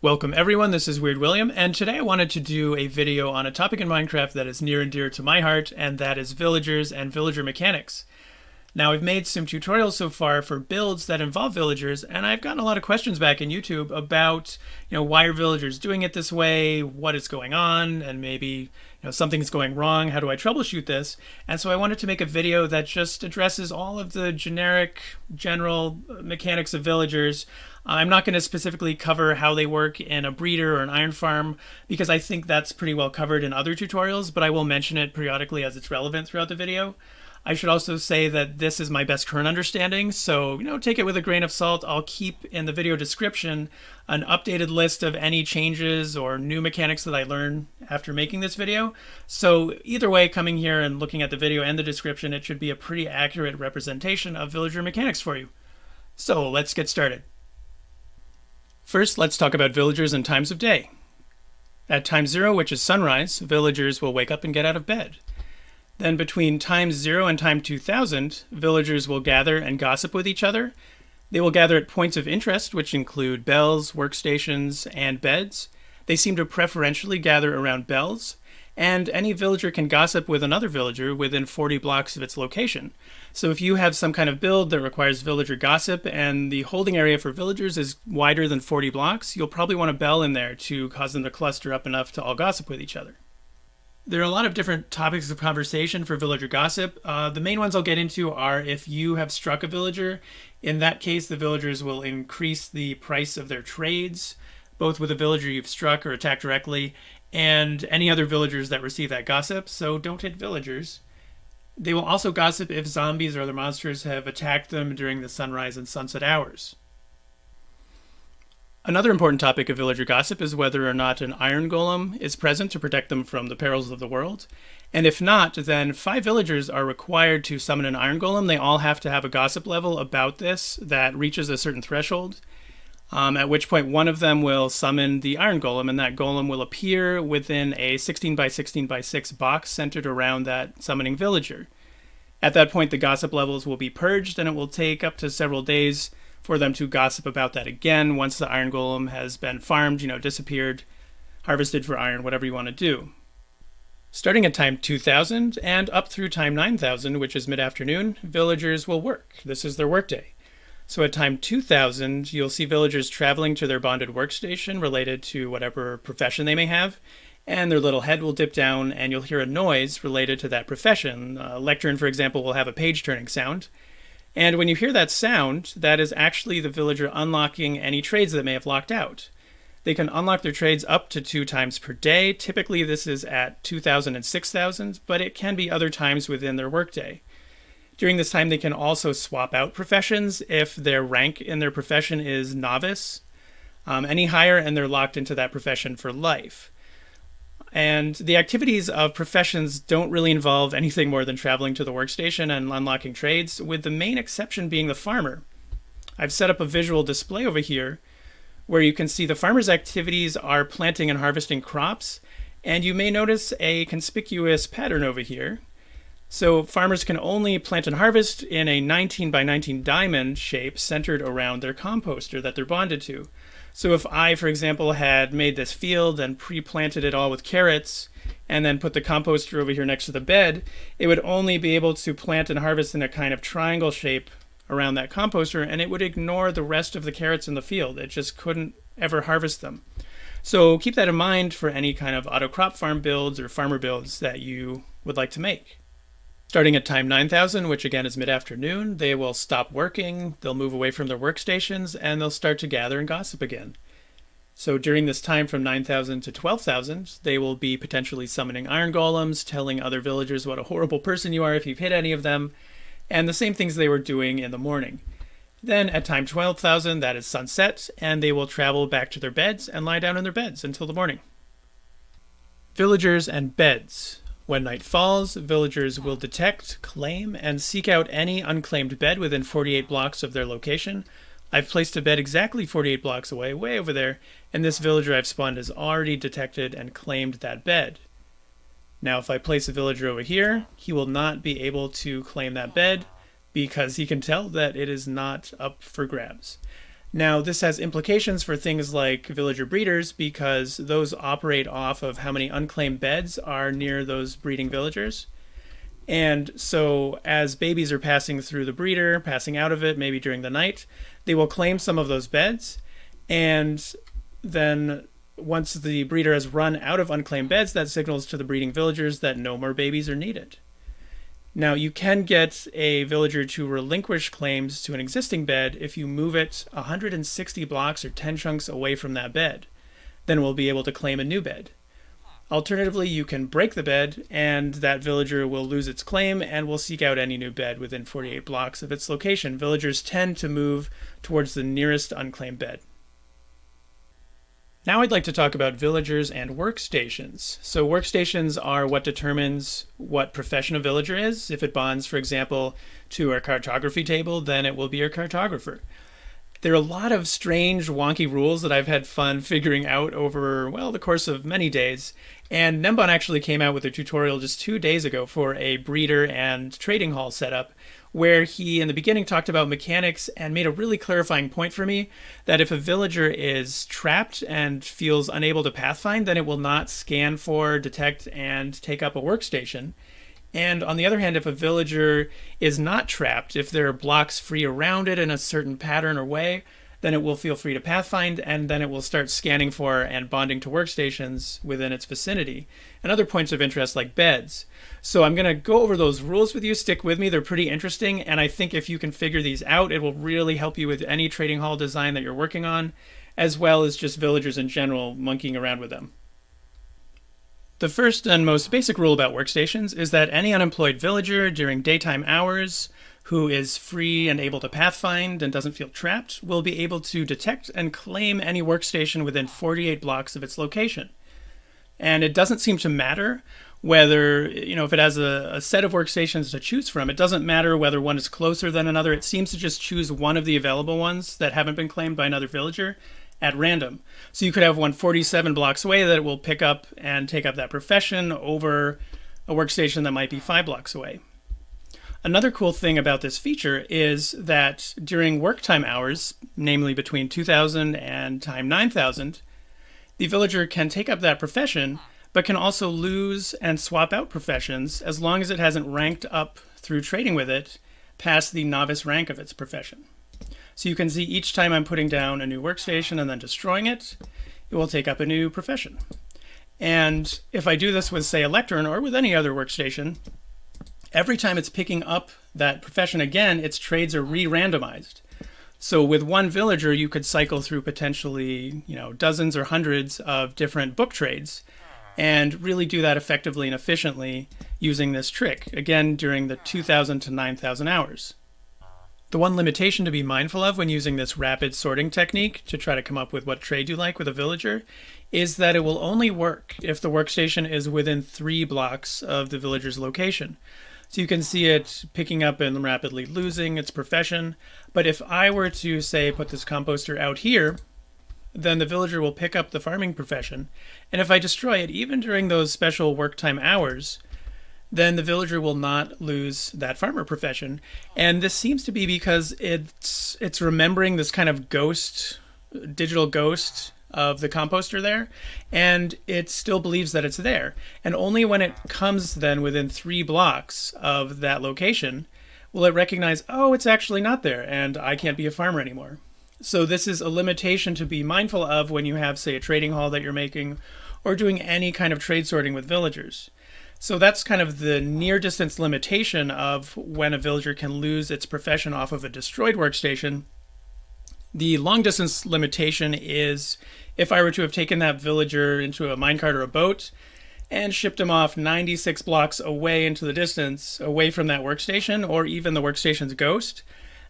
Welcome everyone, this is Weird William, and today I wanted to do a video on a topic in Minecraft that is near and dear to my heart, and that is villagers and villager mechanics. Now, I've made some tutorials so far for builds that involve villagers, and I've gotten a lot of questions back in YouTube about, why are villagers doing it this way, what is going on, and maybe, something's going wrong, how do I troubleshoot this? And so I wanted to make a video that just addresses all of the general mechanics of villagers. I'm not going to specifically cover how they work in a breeder or an iron farm, because I think that's pretty well covered in other tutorials, but I will mention it periodically as it's relevant throughout the video. I should also say that this is my best current understanding, so take it with a grain of salt. I'll keep in the video description an updated list of any changes or new mechanics that I learn after making this video. So either way, coming here and looking at the video and the description, it should be a pretty accurate representation of villager mechanics for you. So let's get started. First, let's talk about villagers and times of day. At time 0, which is sunrise, villagers will wake up and get out of bed. Then between time 0 and time 2000, villagers will gather and gossip with each other. They will gather at points of interest, which include bells, workstations, and beds. They seem to preferentially gather around bells, and any villager can gossip with another villager within 40 blocks of its location. So if you have some kind of build that requires villager gossip and the holding area for villagers is wider than 40 blocks, you'll probably want a bell in there to cause them to cluster up enough to all gossip with each other. There are a lot of different topics of conversation for villager gossip. The main ones I'll get into are if you have struck a villager. In that case, the villagers will increase the price of their trades, both with a villager you've struck or attacked directly, and any other villagers that receive that gossip, so don't hit villagers. They will also gossip if zombies or other monsters have attacked them during the sunrise and sunset hours. Another important topic of villager gossip is whether or not an iron golem is present to protect them from the perils of the world. And if not, then 5 villagers are required to summon an iron golem. They all have to have a gossip level about this that reaches a certain threshold, at which point one of them will summon the iron golem, and that golem will appear within a 16 by 16 by 6 box centered around that summoning villager. At that point, the gossip levels will be purged, and it will take up to several days for them to gossip about that again once the iron golem has been farmed, disappeared, harvested for iron, whatever you want to do. Starting at time 2000 and up through time 9000, which is mid-afternoon, villagers will work. This is their workday. So at time 2000, you'll see villagers traveling to their bonded workstation related to whatever profession they may have, and their little head will dip down and you'll hear a noise related to that profession. A lectern, for example, will have a page-turning sound. And when you hear that sound, that is actually the villager unlocking any trades that may have locked out. They can unlock their trades up to 2 times per day. Typically this is at 2000 and 6000, but it can be other times within their workday. During this time, they can also swap out professions if their rank in their profession is novice. Any higher and they're locked into that profession for life. And the activities of professions don't really involve anything more than traveling to the workstation and unlocking trades, with the main exception being the farmer. I've set up a visual display over here where you can see the farmer's activities are planting and harvesting crops, and you may notice a conspicuous pattern over here. So farmers can only plant and harvest in a 19 by 19 diamond shape centered around their composter that they're bonded to. So if I, for example, had made this field and pre-planted it all with carrots and then put the composter over here next to the bed, it would only be able to plant and harvest in a kind of triangle shape around that composter, and it would ignore the rest of the carrots in the field. It just couldn't ever harvest them. So keep that in mind for any kind of auto crop farm builds or farmer builds that you would like to make. Starting at time 9000, which again is mid-afternoon, they will stop working, they'll move away from their workstations, and they'll start to gather and gossip again. So during this time from 9000 to 12000, they will be potentially summoning iron golems, telling other villagers what a horrible person you are if you've hit any of them, and the same things they were doing in the morning. Then at time 12,000, that is sunset, and they will travel back to their beds and lie down in their beds until the morning. Villagers and beds. When night falls, villagers will detect, claim, and seek out any unclaimed bed within 48 blocks of their location. I've placed a bed exactly 48 blocks away, way over there, and this villager I've spawned has already detected and claimed that bed. Now if I place a villager over here, he will not be able to claim that bed because he can tell that it is not up for grabs. Now, this has implications for things like villager breeders because those operate off of how many unclaimed beds are near those breeding villagers. And so, as babies are passing through the breeder, passing out of it, maybe during the night, they will claim some of those beds. And then, once the breeder has run out of unclaimed beds, that signals to the breeding villagers that no more babies are needed. Now, you can get a villager to relinquish claims to an existing bed if you move it 160 blocks or 10 chunks away from that bed. Then we'll be able to claim a new bed. Alternatively, you can break the bed, and that villager will lose its claim and will seek out any new bed within 48 blocks of its location. Villagers tend to move towards the nearest unclaimed bed. Now I'd like to talk about villagers and workstations. So workstations are what determines what profession a villager is. If it bonds, for example, to our cartography table, then it will be our cartographer. There are a lot of strange, wonky rules that I've had fun figuring out over, well, the course of many days. And Nembon actually came out with a tutorial just 2 days ago for a breeder and trading hall setup, where he, in the beginning, talked about mechanics and made a really clarifying point for me that if a villager is trapped and feels unable to pathfind, then it will not scan for, detect, and take up a workstation. And on the other hand, if a villager is not trapped, if there are blocks free around it in a certain pattern or way, then it will feel free to pathfind, and then it will start scanning for and bonding to workstations within its vicinity, and other points of interest like beds. So I'm going to go over those rules with you. Stick with me. They're pretty interesting, and I think if you can figure these out, it will really help you with any trading hall design that you're working on, as well as just villagers in general, monkeying around with them. The first and most basic rule about workstations is that any unemployed villager during daytime hours who is free and able to pathfind and doesn't feel trapped will be able to detect and claim any workstation within 48 blocks of its location. And it doesn't seem to matter whether, if it has a set of workstations to choose from, it doesn't matter whether one is closer than another. It seems to just choose one of the available ones that haven't been claimed by another villager at random. So you could have one 47 blocks away that it will pick up and take up that profession over a workstation that might be 5 blocks away. Another cool thing about this feature is that during work time hours, namely between 2000 and time 9000, the villager can take up that profession, but can also lose and swap out professions as long as it hasn't ranked up through trading with it past the novice rank of its profession. So you can see each time I'm putting down a new workstation and then destroying it, it will take up a new profession. And if I do this with, say, a lectern or with any other workstation, every time it's picking up that profession again, its trades are re-randomized. So with one villager, you could cycle through potentially, dozens or hundreds of different book trades and really do that effectively and efficiently using this trick, again, during the 2000 to 9000 hours. The one limitation to be mindful of when using this rapid sorting technique to try to come up with what trade you like with a villager is that it will only work if the workstation is within 3 blocks of the villager's location. So you can see it picking up and rapidly losing its profession. But if I were to, say, put this composter out here, then the villager will pick up the farming profession. And if I destroy it, even during those special work time hours, then the villager will not lose that farmer profession. And this seems to be because it's remembering this kind of digital ghost of the composter there, and it still believes that it's there. And only when it comes then within 3 blocks of that location will it recognize, oh, it's actually not there, and I can't be a farmer anymore. So this is a limitation to be mindful of when you have, say, a trading hall that you're making or doing any kind of trade sorting with villagers. So that's kind of the near distance limitation of when a villager can lose its profession off of a destroyed workstation. The long distance limitation is if I were to have taken that villager into a minecart or a boat and shipped him off 96 blocks away into the distance, away from that workstation, or even the workstation's ghost,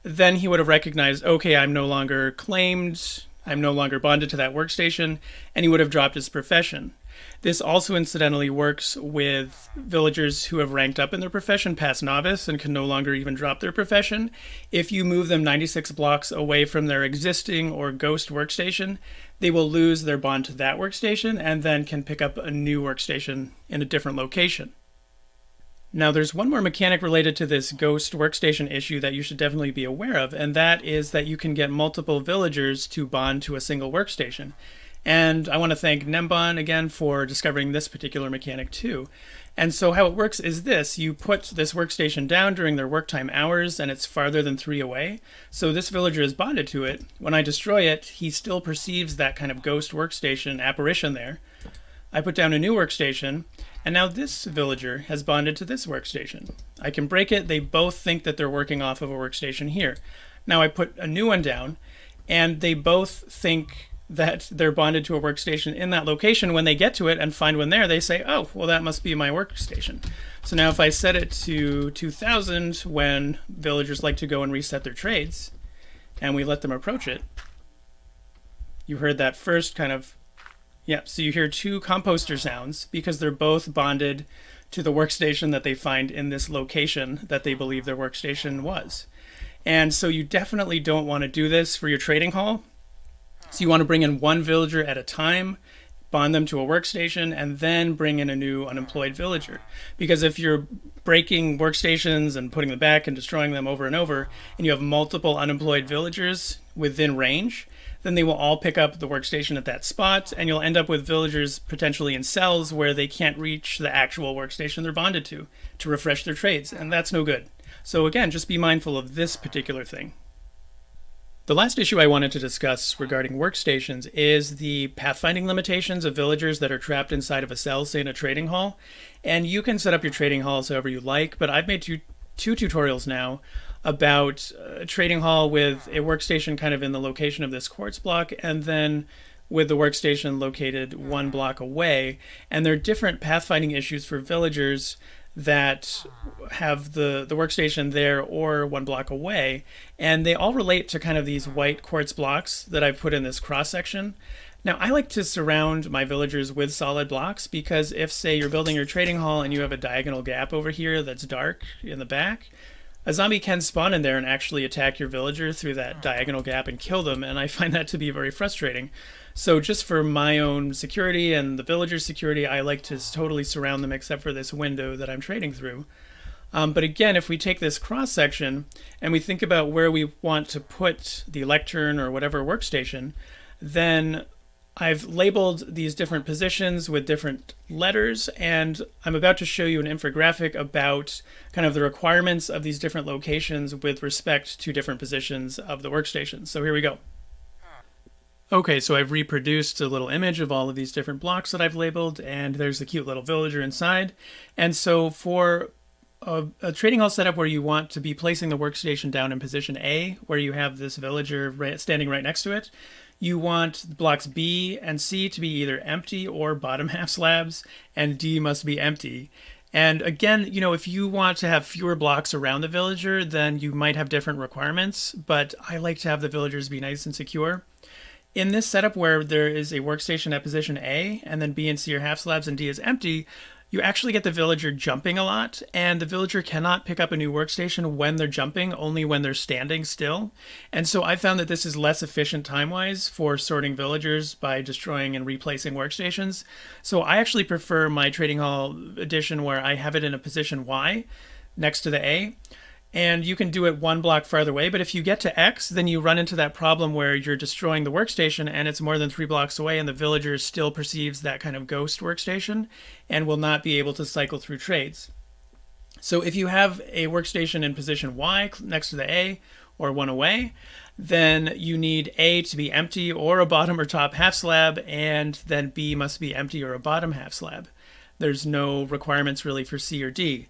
then he would have recognized, okay, I'm no longer claimed, I'm no longer bonded to that workstation, and he would have dropped his profession. This also incidentally works with villagers who have ranked up in their profession past novice and can no longer even drop their profession. If you move them 96 blocks away from their existing or ghost workstation, they will lose their bond to that workstation and then can pick up a new workstation in a different location. Now, there's one more mechanic related to this ghost workstation issue that you should definitely be aware of, and that is that you can get multiple villagers to bond to a single workstation. And I want to thank Nembon again for discovering this particular mechanic too. And so how it works is this: you put this workstation down during their work time hours and it's farther than 3 away. So this villager is bonded to it. When I destroy it, he still perceives that kind of ghost workstation apparition there. I put down a new workstation, and now this villager has bonded to this workstation. I can break it. They both think that they're working off of a workstation here. Now I put a new one down, and they both think that they're bonded to a workstation in that location. When they get to it and find one there, they say, oh, well, that must be my workstation. So now if I set it to 2000 when villagers like to go and reset their trades, and we let them approach it, you heard that first kind of, yeah, so you hear 2 composter sounds because they're both bonded to the workstation that they find in this location that they believe their workstation was. And so you definitely don't want to do this for your trading hall. So you want to bring in one villager at a time, bond them to a workstation, and then bring in a new unemployed villager. Because if you're breaking workstations and putting them back and destroying them over and over, and you have multiple unemployed villagers within range, then they will all pick up the workstation at that spot, and you'll end up with villagers potentially in cells where they can't reach the actual workstation they're bonded to refresh their trades, and that's no good. So again, just be mindful of this particular thing. The last issue I wanted to discuss regarding workstations is the pathfinding limitations of villagers that are trapped inside of a cell, say in a trading hall. And you can set up your trading halls however you like, but I've made two tutorials now about a trading hall with a workstation kind of in the location of this quartz block, and then with the workstation located 1 block away. And there are different pathfinding issues for villagers that have the workstation there or 1 block away, and they all relate to kind of these white quartz blocks that I've put in this cross section. Now I like to surround my villagers with solid blocks because if, say, you're building your trading hall and you have a diagonal gap over here that's dark in the back, a zombie can spawn in there and actually attack your villager through that diagonal gap and kill them, and I find that to be very frustrating. So just for my own security and the villager's security, I like to totally surround them except for this window that I'm trading through. But again, if we take this cross section and we think about where we want to put the lectern or whatever workstation, then I've labeled these different positions with different letters, and I'm about to show you an infographic about kind of the requirements of these different locations with respect to different positions of the workstation. So here we go. Okay, so I've reproduced a little image of all of these different blocks that I've labeled, and there's a cute little villager inside. And so for a trading hall setup where you want to be placing the workstation down in position A, where you have this villager standing right next to it, you want blocks B and C to be either empty or bottom half slabs, and D must be empty. And again, you know, if you want to have fewer blocks around the villager, then you might have different requirements, but I like to have the villagers be nice and secure. In this setup where there is a workstation at position A, and then B and C are half slabs and D is empty, you actually get the villager jumping a lot, and the villager cannot pick up a new workstation when they're jumping, only when they're standing still. And so I found that this is less efficient time-wise for sorting villagers by destroying and replacing workstations. So I actually prefer my trading hall edition where I have it in a position Y next to the A. And you can do it 1 block farther away, but if you get to X, then you run into that problem where you're destroying the workstation and it's more than 3 blocks away and the villager still perceives that kind of ghost workstation and will not be able to cycle through trades. So if you have a workstation in position Y next to the A or 1 away, then you need A to be empty or a bottom or top half slab, and then B must be empty or a bottom half slab. There's no requirements really for C or D.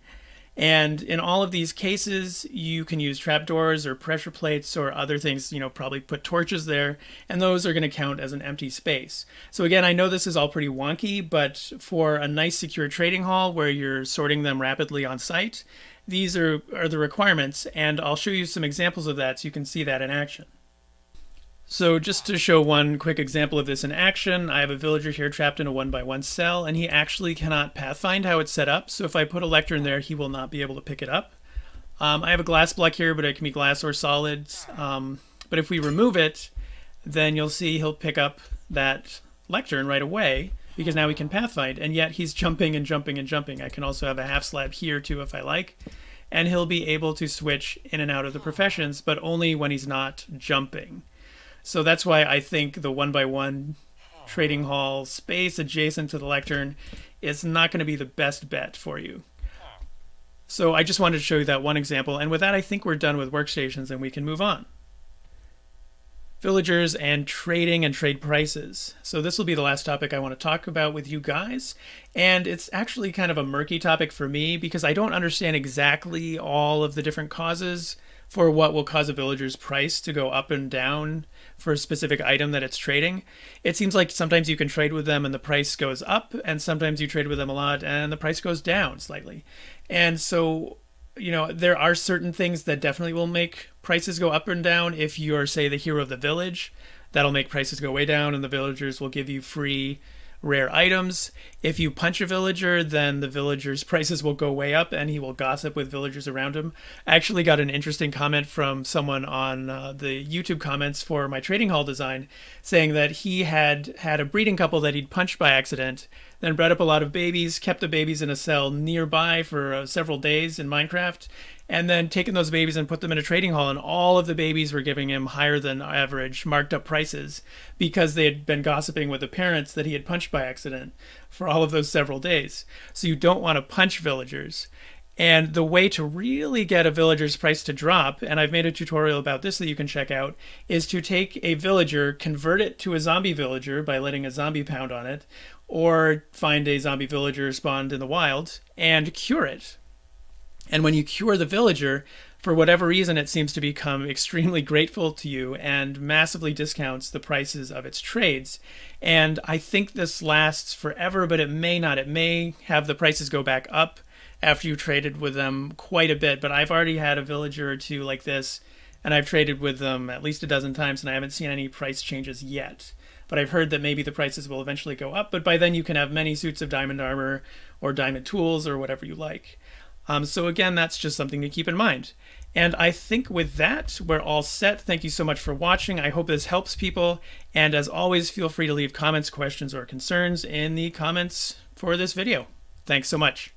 And in all of these cases, you can use trapdoors or pressure plates or other things, you know, probably put torches there, and those are going to count as an empty space. So again, I know this is all pretty wonky, but for a nice secure trading hall where you're sorting them rapidly on site, these are the requirements, and I'll show you some examples of that so you can see that in action. So just to show one quick example of this in action, I have a villager here trapped in a 1x1 cell, and he actually cannot pathfind how it's set up. So if I put a lectern there, he will not be able to pick it up. I have a glass block here, but it can be glass or solids. But if we remove it, then you'll see he'll pick up that lectern right away because now we can pathfind, and yet he's jumping and jumping and jumping. I can also have a half slab here too if I like, and he'll be able to switch in and out of the professions, but only when he's not jumping. So that's why I think the 1x1 trading hall space adjacent to the lectern is not going to be the best bet for you. So I just wanted to show you that one example, and with that I think we're done with workstations and we can move on. Villagers and trading and trade prices. So this will be the last topic I want to talk about with you guys, and it's actually kind of a murky topic for me because I don't understand exactly all of the different causes for what will cause a villager's price to go up and down for a specific item that it's trading. It seems like sometimes you can trade with them and the price goes up, and sometimes you trade with them a lot and the price goes down slightly. And so, you know, there are certain things that definitely will make prices go up and down. If you're, say, the hero of the village, that'll make prices go way down and the villagers will give you free rare items. If you punch a villager, then the villager's prices will go way up and he will gossip with villagers around him. I actually got an interesting comment from someone on the YouTube comments for my trading hall design saying that he had a breeding couple that he'd punched by accident, then bred up a lot of babies, kept the babies in a cell nearby for several days in Minecraft, and then taken those babies and put them in a trading hall, and all of the babies were giving him higher than average marked up prices because they had been gossiping with the parents that he had punched by accident for all of those several days. So you don't want to punch villagers. And the way to really get a villager's price to drop, and I've made a tutorial about this that you can check out, is to take a villager, convert it to a zombie villager by letting a zombie pound on it, or find a zombie villager spawned in the wild and cure it. And when you cure the villager, for whatever reason, it seems to become extremely grateful to you and massively discounts the prices of its trades. And I think this lasts forever, but it may not. It may have the prices go back up after you traded with them quite a bit. But I've already had a villager or two like this, and I've traded with them at least a dozen times, and I haven't seen any price changes yet. But I've heard that maybe the prices will eventually go up, but by then you can have many suits of diamond armor or diamond tools or whatever you like. So again, that's just something to keep in mind. And I think with that, we're all set. Thank you so much for watching. I hope this helps people. And as always, feel free to leave comments, questions, or concerns in the comments for this video. Thanks so much.